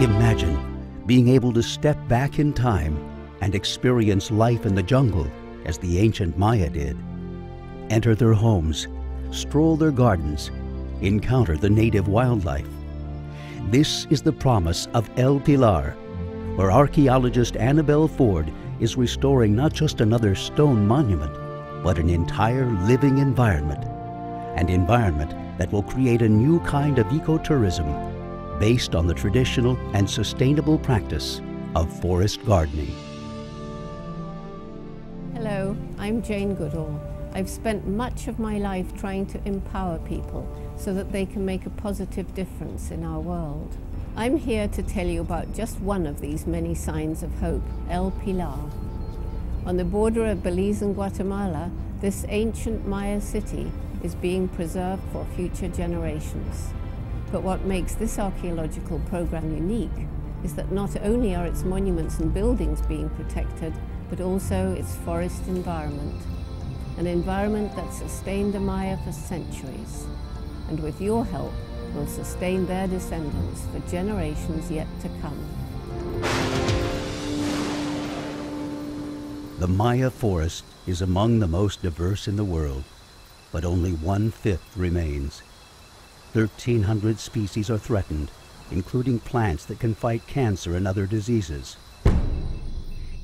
Imagine being able to step back in time and experience life in the jungle as the ancient Maya did. Enter their homes, stroll their gardens, encounter the native wildlife. This is the promise of El Pilar, where archaeologist Annabelle Ford is restoring not just another stone monument, but an entire living environment, an environment that will create a new kind of ecotourism based on the traditional and sustainable practice of forest gardening. Hello, I'm Jane Goodall. I've spent much of my life trying to empower people so that they can make a positive difference in our world. I'm here to tell you about just one of these many signs of hope, El Pilar. On the border of Belize and Guatemala, this ancient Maya city is being preserved for future generations. But what makes this archaeological program unique is that not only are its monuments and buildings being protected, but also its forest environment. An environment that sustained the Maya for centuries, and with your help, will sustain their descendants for generations yet to come. The Maya forest is among the most diverse in the world, but only 1/5 remains. 1,300 species are threatened, including plants that can fight cancer and other diseases.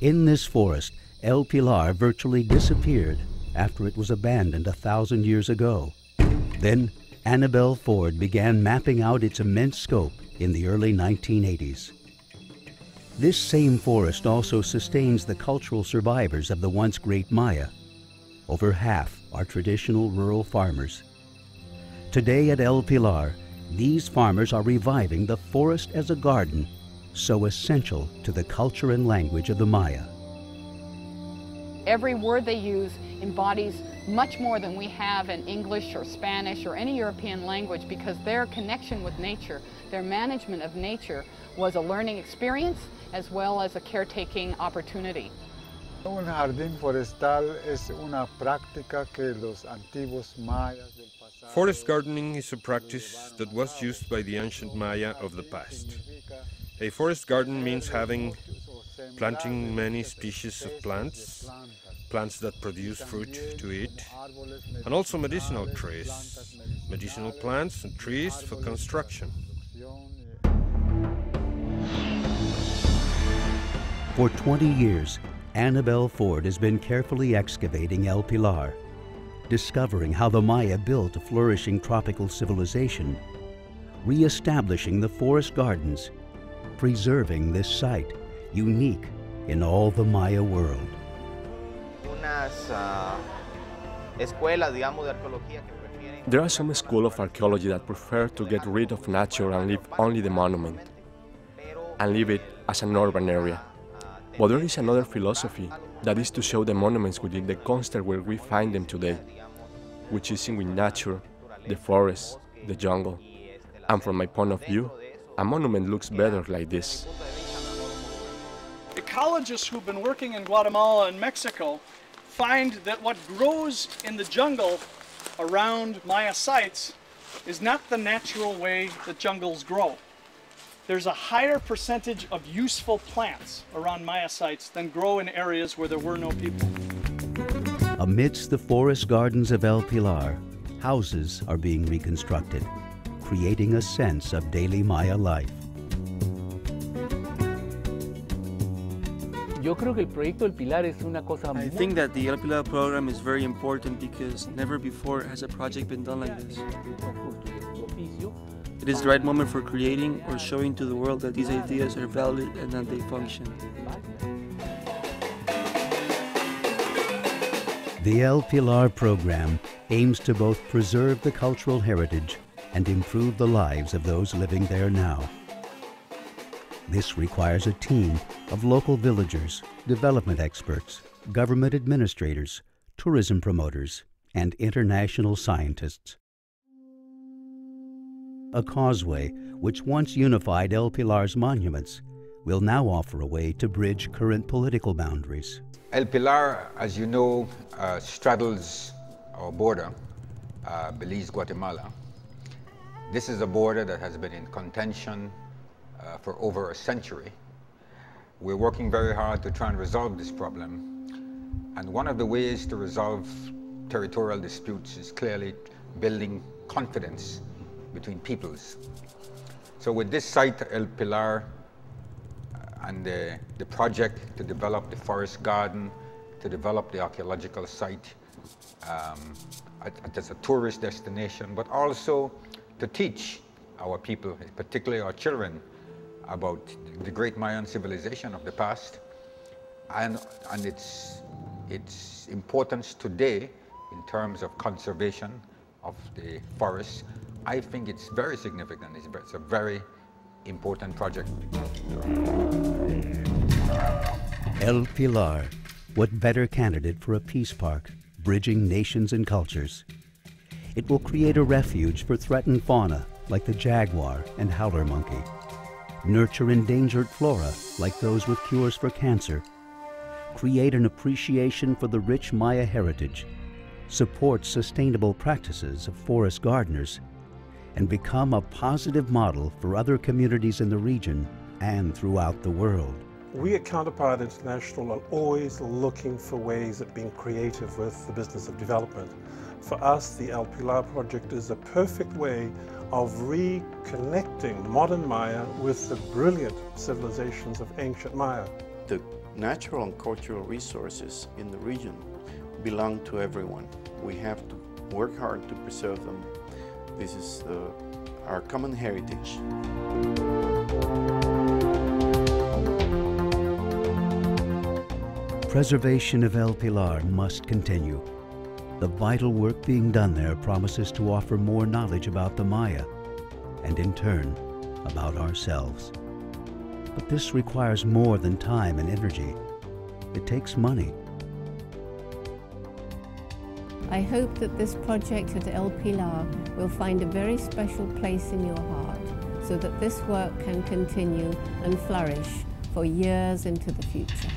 In this forest, El Pilar virtually disappeared after it was abandoned 1,000 years ago. Then, Annabelle Ford began mapping out its immense scope in the early 1980s. This same forest also sustains the cultural survivors of the once great Maya. Over half are traditional rural farmers. Today at El Pilar, these farmers are reviving the forest as a garden, so essential to the culture and language of the Maya. Every word they use embodies much more than we have in English or Spanish or any European language, because their connection with nature, their management of nature, was a learning experience as well as a caretaking opportunity. Un jardín forestal es una práctica que los antiguos mayas del pasado. Forest gardening is a practice that was used by the ancient Maya of the past. A forest garden means planting many species of plants, plants that produce fruit to eat, and also medicinal trees, medicinal plants and trees for construction. For 20 years, Annabelle Ford has been carefully excavating El Pilar, discovering how the Maya built a flourishing tropical civilization, re-establishing the forest gardens, preserving this site, unique in all the Maya world. There are some schools of archaeology that prefer to get rid of nature and leave only the monument, and leave it as an urban area. But there is another philosophy that is to show the monuments within the context where we find them today, which is in with nature, the forest, the jungle. And from my point of view, a monument looks better like this. Ecologists who've been working in Guatemala and Mexico find that what grows in the jungle around Maya sites is not the natural way that jungles grow. There's a higher percentage of useful plants around Maya sites than grow in areas where there were no people. Amidst the forest gardens of El Pilar, houses are being reconstructed, creating a sense of daily Maya life. I think that the El Pilar program is very important because never before has a project been done like this. It is the right moment for creating or showing to the world that these ideas are valid and that they function. The El Pilar program aims to both preserve the cultural heritage and improve the lives of those living there now. This requires a team of local villagers, development experts, government administrators, tourism promoters, and international scientists. A causeway, which once unified El Pilar's monuments, will now offer a way to bridge current political boundaries. El Pilar, as you know, straddles our border, Belize, Guatemala. This is a border that has been in contention for over a century. We're working very hard to try and resolve this problem. And one of the ways to resolve territorial disputes is clearly building confidence between peoples. So with this site, El Pilar, and the project to develop the forest garden, to develop the archaeological site as a tourist destination, but also to teach our people, particularly our children, about the great Mayan civilization of the past and its importance today in terms of conservation of the forests. I think it's very significant. It's a very important project. El Pilar, what better candidate for a peace park, bridging nations and cultures? It will create a refuge for threatened fauna like the jaguar and howler monkey, nurture endangered flora like those with cures for cancer, create an appreciation for the rich Maya heritage, support sustainable practices of forest gardeners, and become a positive model for other communities in the region and throughout the world. We at Counterpart International are always looking for ways of being creative with the business of development. For us, the El Pilar project is a perfect way of reconnecting modern Maya with the brilliant civilizations of ancient Maya. The natural and cultural resources in the region belong to everyone. We have to work hard to preserve them. This is our common heritage. Preservation of El Pilar must continue. The vital work being done there promises to offer more knowledge about the Maya, and in turn, about ourselves. But this requires more than time and energy. It takes money. I hope that this project at El Pilar will find a very special place in your heart, so that this work can continue and flourish for years into the future.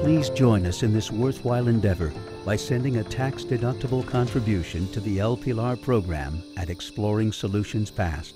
Please join us in this worthwhile endeavor by sending a tax-deductible contribution to the El Pilar program at Exploring Solutions Past.